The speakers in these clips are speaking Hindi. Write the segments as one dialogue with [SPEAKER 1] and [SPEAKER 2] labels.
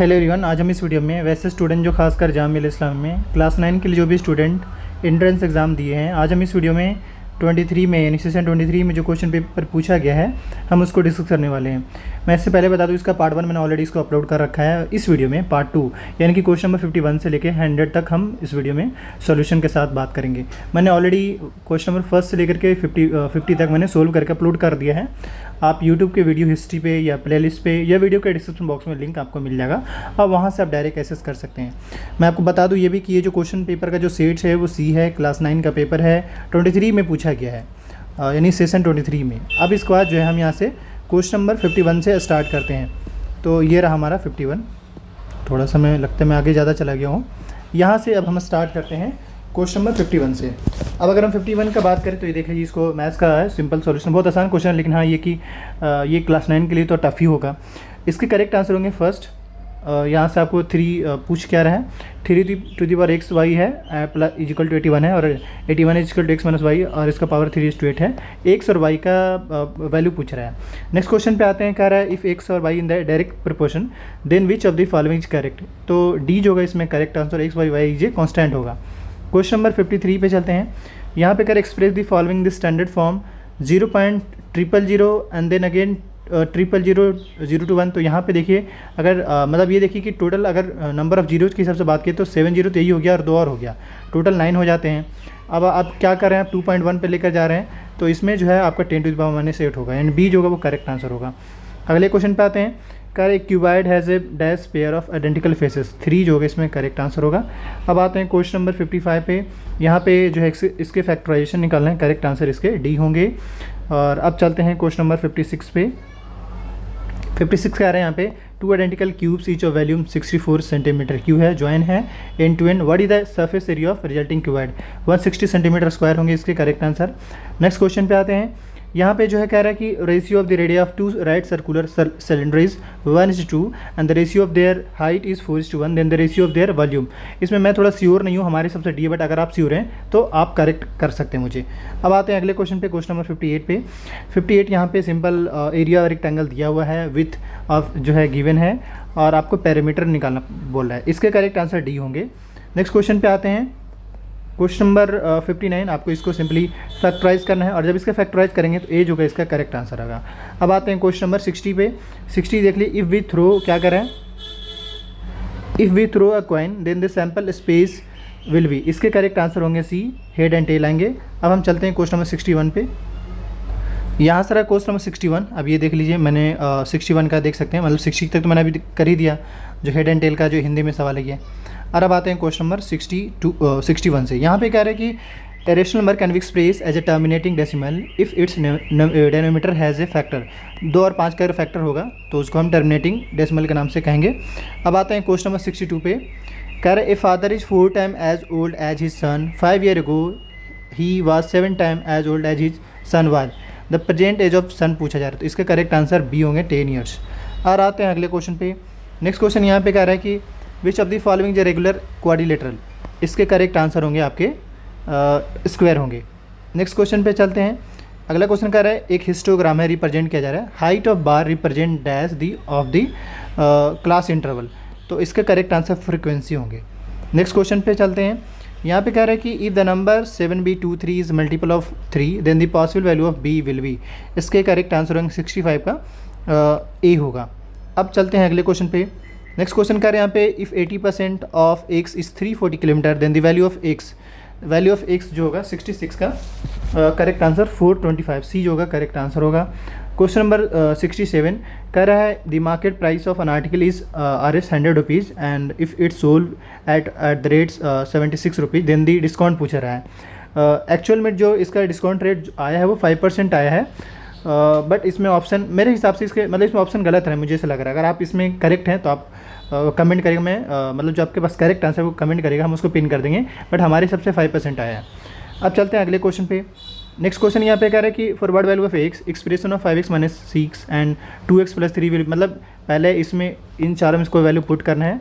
[SPEAKER 1] हेलो एवरीवन, आज हम इस वीडियो में वैसे स्टूडेंट जो खासकर जामिया इस्लाम में क्लास 9 के लिए जो भी स्टूडेंट एंट्रेंस एग्ज़ाम दिए हैं, आज हम इस वीडियो में 23 में यानी सेशन 23 में जो क्वेश्चन पेपर पूछा गया है हम उसको डिस्कस करने वाले हैं। मैं इससे पहले बता दूं, इसका पार्ट 1 मैंने ऑलरेडी इसको अपलोड कर रखा है। इस वीडियो में पार्ट 2 यानी कि क्वेश्चन नंबर 51 से लेकर 100 तक हम इस वीडियो में सॉल्यूशन के साथ बात करेंगे। मैंने ऑलरेडी क्वेश्चन नंबर 1 से लेकर के 50 तक मैंने सोल्व करके अपलोड कर दिया है। आप यूट्यूब के वीडियो हिस्ट्री पे या प्लेलिस्ट पे या वीडियो के डिस्क्रिप्शन बॉक्स में लिंक आपको मिल जाएगा, और वहाँ से आप डायरेक्ट एक्सेस कर सकते हैं। मैं आपको बता दूँ ये भी कि ये जो क्वेश्चन पेपर का जो सेट है वो सी है, क्लास 9 का पेपर है, 23 में पूछा गया है, यानी सेशन 23 में। अब इसके बाद जो है हम यहाँ से क्वेश्चन नंबर 51 से स्टार्ट करते हैं। तो ये रहा हमारा 51। थोड़ा सा मैं लगता है मैं आगे ज़्यादा चला गया हूँ। यहाँ से अब हम स्टार्ट करते हैं क्वेश्चन नंबर 51 से। अब अगर हम 51 का बात करें तो ये देख लीजिए, इसको मैथ्स का है, सिंपल सॉल्यूशन, बहुत आसान क्वेश्चन है, लेकिन हाँ ये कि ये क्लास 9 के लिए तो टफ ही होगा। इसके करेक्ट आंसर होंगे फर्स्ट, यहाँ से आपको 3 पूछ क्या रहा है, 3 to the power x y है प्लस इजिकल टू 81 है, और 81 equal to x minus y, और इसका पावर 3:8 है। एक्स और वाई का वैल्यू पूछ रहा है। नेक्स्ट क्वेश्चन पे आते हैं, कह रहा है इफ़ एक्स और Y in the direct proportion then which of the following is correct. तो डी जो होगा इसमें correct answer, X Y Y जे कॉन्स्टेंट होगा। क्वेश्चन नंबर 53 पे चलते हैं। यहाँ पे कर express the following the standard form 0.000 and then again 0.000 to 1। तो यहाँ पे देखिए, अगर मतलब ये देखिए कि टोटल अगर नंबर ऑफ़ जीरोज़ के हिसाब से बात की तो 7 जीरो तो यही हो गया और 2 और हो गया, टोटल 9 हो जाते हैं। अब आप क्या कर रहे हैं, आप 2.1 पे लेकर जा रहे हैं, तो इसमें जो है आपका 10 टू द पावर -8 होगा, एंड बी जो होगा वो करेक्ट आंसर होगा। अगले क्वेश्चन पे आते हैं, कर एक cuboid has a dash pair of identical faces, 3 जो होगा इसमें करेक्ट आंसर होगा। अब आते हैं क्वेश्चन नंबर 55 पे। यहाँ पे जो है इसके फैक्टराइजेशन निकालना है, करेक्ट आंसर इसके डी होंगे। और अब चलते हैं क्वेश्चन नंबर 56 पे। 56 कह रहे हैं यहाँ पे 2 identical cubes each of volume 64 centimetre cube है, ज्वाइन है end to end, what is the surface area of resulting cuboid, 160 centimetre square होंगे इसके करेक्ट आंसर। नेक्स्ट क्वेश्चन पे आते हैं। यहाँ पे जो है कह रहा है कि ratio of the radii of 2 right circular cylinder is 1:2 and the ratio of their height is 4:1, then the ratio of their volume. इसमें मैं थोड़ा श्योर नहीं हूँ, हमारे सबसे डी है, बट अगर आप श्योर हैं तो आप करेक्ट कर सकते हैं मुझे। अब आते हैं अगले क्वेश्चन पे, क्वेश्चन नंबर 58 पे। 58 यहाँ पे सिंपल एरिया रेक्टेंगल दिया हुआ है, विथ ऑफ जो है गिवन है, और आपको पैरामीटर निकालना बोल रहा है, इसके करेक्ट आंसर डी होंगे। नेक्स्ट क्वेश्चन पे आते हैं, क्वेश्चन नंबर 59। आपको इसको सिंपली फैक्टराइज करना है, और जब इसका फैक्टराइज करेंगे तो ए जो होगा इसका करेक्ट आंसर होगा। अब आते हैं क्वेश्चन नंबर 60 पे। 60 देख लीजिए, इफ़ वी थ्रो, क्या करें, if we throw a coin then the sample space will be, इसके करेक्ट आंसर होंगे सी, हेड एंड टेल आएंगे। अब हम चलते हैं क्वेश्चन नंबर 61 पे। यहाँ सर है क्वेश्चन नंबर 61। अब ये देख लीजिए, मैंने 61 का देख सकते हैं, मतलब 60 तक तो मैंने अभी कर ही दिया, जो हेड एंड टेल का जो हिंदी में सवाल है ये। और अब आते हैं क्वेश्चन नंबर 61 से। यहाँ पे कह रहे हैं कि rational number can be express as a terminating decimal if its denominator has a factor, 2 और 5 का अगर फैक्टर होगा तो उसको हम टर्मिनेटिंग डेसिमल के नाम से कहेंगे। अब आते हैं क्वेश्चन नंबर 62 पे। कह रहे a father is 4 time as old as his son, 5 year ago he was 7 time as old as his son was, the present age of son पूछा जा रहा है, तो इसका करेक्ट आंसर बी होंगे, 10 ईयर्स। और आते हैं अगले क्वेश्चन पे। नेक्स्ट क्वेश्चन यहाँ पे कह रहा है कि विच ऑफ द फॉलोइंग ज रेगुलर क्वाड्रिलेटरल, इसके करेक्ट आंसर होंगे आपके स्क्वायर होंगे। नेक्स्ट क्वेश्चन पे चलते हैं। अगला क्वेश्चन कह रहा है एक हिस्टोग्राम है, रिप्रेजेंट किया जा रहा है, height of bar represent dash the of the class interval, तो इसके करेक्ट आंसर फ्रिक्वेंसी होंगे। नेक्स्ट क्वेश्चन पे चलते हैं। यहाँ पे कह रहा है कि if the number 7b23 is multiple of 3 then the possible value of b will be, इसके करेक्ट आंसर होंगे 65 का ए होगा। अब चलते हैं अगले क्वेश्चन पे। नेक्स्ट क्वेश्चन कर रहे हैं यहाँ पे if 80% of x is 340 kilometre then the value of x, value of x जो होगा 66 का करेक्ट आंसर 425, सी जो होगा करेक्ट आंसर होगा। क्वेश्चन नंबर 67 कह रहा है the market price of an article is Rs 100 rupees and if its sold at the rates 76 rupees, then the discount पूछा रहा है। एक्चुअल में जो इसका डिस्काउंट रेट आया है वो 5% आया है, बट इसमें ऑप्शन मेरे हिसाब से इसके मतलब इसमें ऑप्शन गलत है, मुझे ऐसा लग रहा है। अगर आप इसमें करेक्ट हैं तो आप कमेंट करेंगे, मैं मतलब जो आपके पास करेक्ट आंसर वो कमेंट करेगा, हम उसको पिन कर देंगे, बट हमारे हिसाब से 5% आया है। अब चलते हैं अगले क्वेश्चन पे। नेक्स्ट क्वेश्चन यहाँ पे कह रहा है कि for what value of ex expression of 5x - 6 and 2x + 3 will, मतलब पहले इसमें इन चारों में इसको वैल्यू पुट करना है,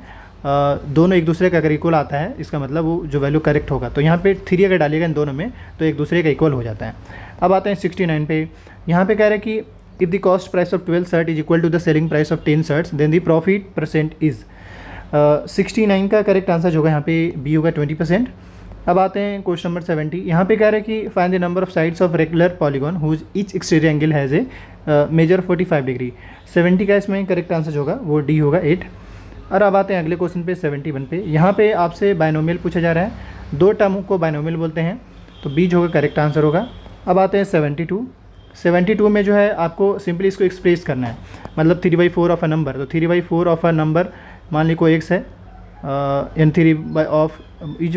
[SPEAKER 1] दोनों एक दूसरे का अगर इक्वल आता है इसका मतलब वो जो वैल्यू करेक्ट होगा, तो यहाँ पे 3 अगर डालिएगा इन दोनों में तो एक दूसरे का इक्वल हो जाता है। अब आते हैं 69 पे। यहाँ पे कह रहे हैं कि if the cost price of 12 shirt is equal to the selling price of 10 shirts then the profit % is, 69 का करेक्ट आंसर जो होगा यहाँ पे बी होगा 20%। अब आते हैं क्वेश्चन नंबर 70। यहाँ पे कह रहा है कि find the number of sides of regular polygon whose each exterior angle has a measure 45 degree. 70 का इसमें करेक्ट आंसर जो होगा वो डी होगा 8। और अब आते हैं अगले क्वेश्चन पे 71 पे। यहाँ पे आपसे बायनोमियल पूछा जा रहा है, दो टर्म को बायनोमियल बोलते हैं, तो बी जो होगा करेक्ट आंसर होगा। अब आते हैं 72 में जो है आपको सिंपली इसको एक्सप्रेस करना है, मतलब 3/4 ऑफ अ नंबर। तो 3/4 ऑफ अ नंबर मान ली कोई एक्स है एन 3 ऑफ इज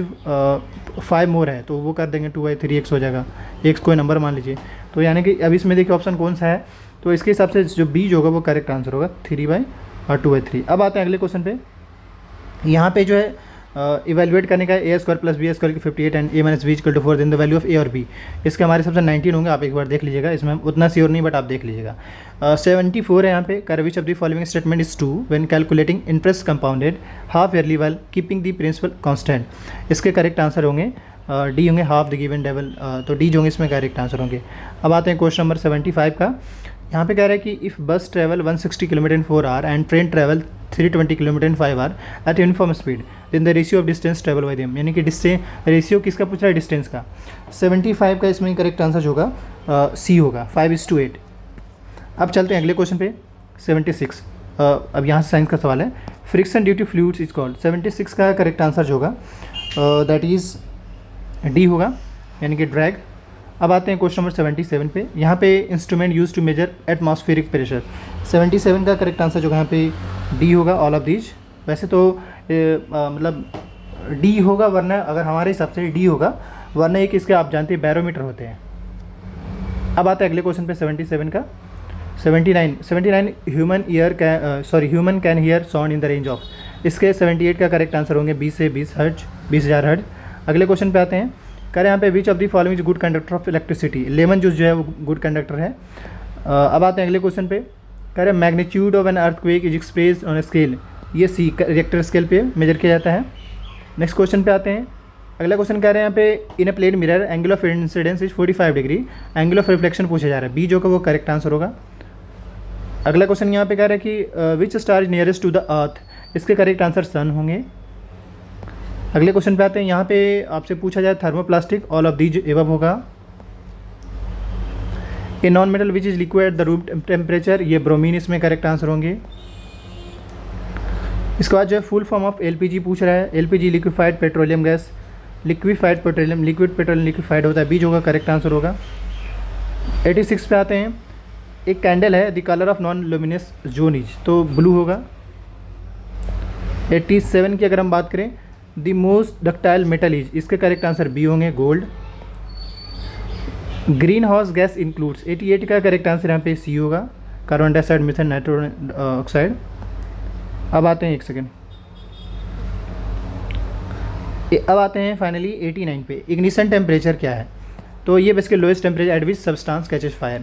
[SPEAKER 1] 5 मोर है, तो वो कर देंगे 2/3 एक्स हो जाएगा। एक्स कोई नंबर मान लीजिए, तो यानी कि अब इसमें देखिए ऑप्शन कौन सा है, तो इसके हिसाब से जो बी जो होगा वो करेक्ट आंसर होगा 3/2/3। अब आते हैं अगले क्वेश्चन पे। यहाँ पे जो है इवेलुएट करने का A square plus B square की 58 and A minus B equal to 4 then the value of A और बी। इसके हमारे सबसे 19 होंगे, आप एक बार देख लीजिएगा, इसमें उतना श्योर नहीं बट आप देख लीजिएगा। 74 है यहाँ पे, कर which of the following statement is true when calculating interest compounded half yearly while keeping the principal constant. इसके करेक्ट आंसर होंगे डी होंगे हाफ द गिवन डेवल, तो डी जो होंगे इसमें करेक्ट आंसर होंगे। अब आते हैं क्वेश्चन नंबर 75 का। यहाँ पे कह रहा है कि if bus travel 160 kilometre in 4 hour and train travel 320 kilometre in 5 hour at uniform speed then the ratio of distance travel by them. यानी कि रेशियो किसका पूछ रहा है, डिस्टेंस का। 75 का इसमें करेक्ट आंसर जो होगा सी होगा 5:8। अब चलते हैं अगले क्वेश्चन पे 76। अब यहाँ से साइंस का सवाल है, friction due to fluids is called. 76 का करेक्ट आंसर जो होगा दैट इज़ डी होगा, यानी कि ड्रैग। अब आते हैं क्वेश्चन नंबर 77 पे। यहाँ पे instrument use to measure atmospheric pressure. 77 का करेक्ट आंसर जो यहाँ पे डी होगा, ऑल ऑफ दीज। वैसे तो मतलब डी होगा, वरना अगर हमारे हिसाब से डी होगा, वरना एक इसके आप जानते हैं बैरोमीटर होते हैं। अब आते हैं अगले क्वेश्चन पे 77 का। 79 human can hear sound in the range of. इसके 78 का करेक्ट आंसर होंगे 20 से 20,000 हर्ट्ज। अगले क्वेश्चन पे आते हैं, कह रहे हैं यहाँ पे which of the following is good conductor of electricity. Lemon juice जो है वो गुड कंडक्टर है। अब आते हैं अगले क्वेश्चन पे, कह रहे हैं magnitude of an earthquake is expressed on scale. ये सी रिएक्टर स्केल पे मेजर किया जाता है। नेक्स्ट क्वेश्चन पे आते हैं। अगला क्वेश्चन कह रहे हैं यहाँ पे in a plane mirror angle of incidence is 45 degree, angle of reflection पूछा जा रहा है, बी जो का वो करेक्ट आंसर होगा। अगला क्वेश्चन यहाँ पे कह रहे हैं कि which star is nearest to the earth. इसके करेक्ट आंसर सन होंगे। अगले क्वेश्चन पे आते हैं। यहाँ पे आपसे पूछा जाए thermoplastic, all of these above होगा। A non metal which is liquid at the room temperature, ये ब्रोमीन इसमें करेक्ट आंसर होंगे। इसके बाद जो है फुल फॉर्म ऑफ एलपीजी पूछ रहा है। LPG liquefied petroleum gas, liquid petroleum liquefied होता है, बी जो होगा करेक्ट आंसर होगा। 86 पे आते हैं। एक कैंडल है, the colour of non luminous zone is, तो ब्लू होगा। 87 की अगर हम बात करें, the most ductile metal is, इसके करेक्ट आंसर बी होंगे, gold. Green house gas includes, 88 का करेक्ट आंसर यहाँ पे सी होगा, carbon dioxide, methane, nitrogen oxide. अब आते हैं एक सेकेंड, अब आते हैं फाइनली 89 पे। इग्निशन टेम्परेचर क्या है, तो ये basically lowest temperature at which substance catches fire.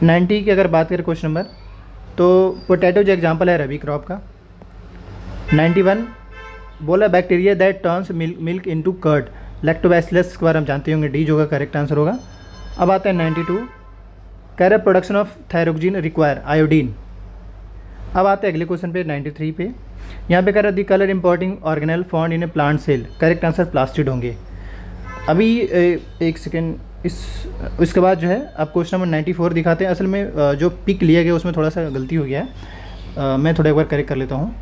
[SPEAKER 1] 90 की अगर बात करें क्वेश्चन नंबर, तो पोटैटो जो एग्जांपल है रबी क्रॉप का। 91 बोला bacteria that turns milk into curd, lactobacillus के बारे में जानते होंगे, डी जो होगा करेक्ट आंसर होगा। अब आते हैं 92, कह रहे production of thyroxine require iodine. अब आते हैं अगले क्वेश्चन पे 93 पे। यहाँ पे कह रहा है the colour imparting organelle found in a plant cell, correct answer plastid होंगे। अभी एक सेकेंड, इसके बाद जो है आप क्वेश्चन नंबर 94 दिखाते हैं। असल में जो पिक लिया गया उसमें थोड़ा सा गलती हो गया है, मैं थोड़ा एक बार करेक्ट कर लेता हूँ।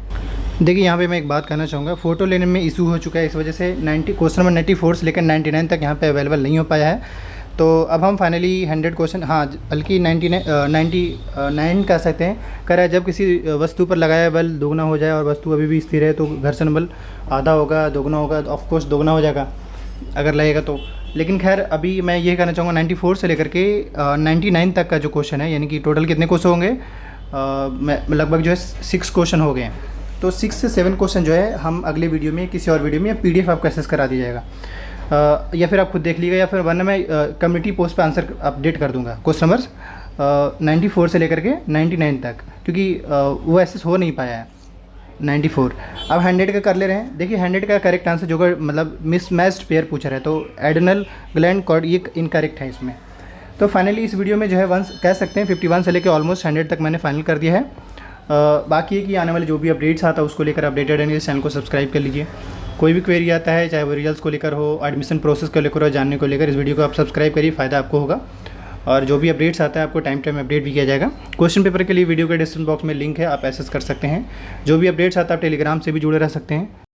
[SPEAKER 1] देखिए यहाँ पे मैं एक बात कहना चाहूँगा, फ़ोटो लेने में इशू हो चुका है, इस वजह से क्वेश्चन नंबर 94 से लेकर 99 तक यहाँ पे अवेलेबल नहीं हो पाया है। तो अब हम फाइनली 100 क्वेश्चन, हाँ बल्कि 99 कह सकते हैं, कह रहा है जब किसी वस्तु पर लगाया बल दोगुना हो जाए और वस्तु अभी भी स्थिर है तो घर्षण बल आधा होगा, दोगुना होगा, ऑफकोर्स दोगुना हो जाएगा अगर लगेगा तो। लेकिन खैर अभी मैं ये कहना चाहूँगा 94 से लेकर के 99 तक का जो क्वेश्चन है, यानी कि टोटल कितने क्वेश्चन होंगे, लगभग जो है 6 क्वेश्चन हो गए हैं। तो 6 से 7 क्वेश्चन जो है हम अगले वीडियो में, किसी और वीडियो में, या PDF आपको एक्सेस करा दिया जाएगा, या फिर आप खुद देख लीजिएगा, या फिर वरना मैं कम्युनिटी पोस्ट पे आंसर अपडेट कर दूंगा क्वेश्चन नंबर्स 94 से लेकर के 99 तक, क्योंकि वो एक्सेस हो नहीं पाया है 94। अब 100 का कर ले रहे हैं। देखिए 100 का करेक्ट आंसर जो मतलब मिसमैच्ड पेयर पूछ रहा है, तो एडनल ग्लैंड कॉर्ड ये इनकरेक्ट है इसमें। तो फाइनली इस वीडियो में जो है कह सकते हैं 51 से लेकर ऑलमोस्ट 100 तक मैंने फाइनल कर दिया है। बाकी है कि आने वाले जो भी अपडेट्स आता है उसको लेकर अपडेटेड रहने के लिए चैनल को सब्सक्राइब कर लीजिए। कोई भी क्वेरी आता है, चाहे वो रिजल्ट्स को लेकर हो, एडमिशन प्रोसेस को लेकर हो, जानने को लेकर, इस वीडियो को आप सब्सक्राइब करिए, फ़ायदा आपको होगा। और जो भी अपडेट्स आता है आपको टाइम टाइम अपडेट भी किया जाएगा। क्वेश्चन पेपर के लिए वीडियो के डिस्क्रिप्शन बॉक्स में लिंक है, आप एक्सेस कर सकते हैं। जो भी अपडेट्स आता है आप टेलीग्राम से भी जुड़े रह सकते हैं।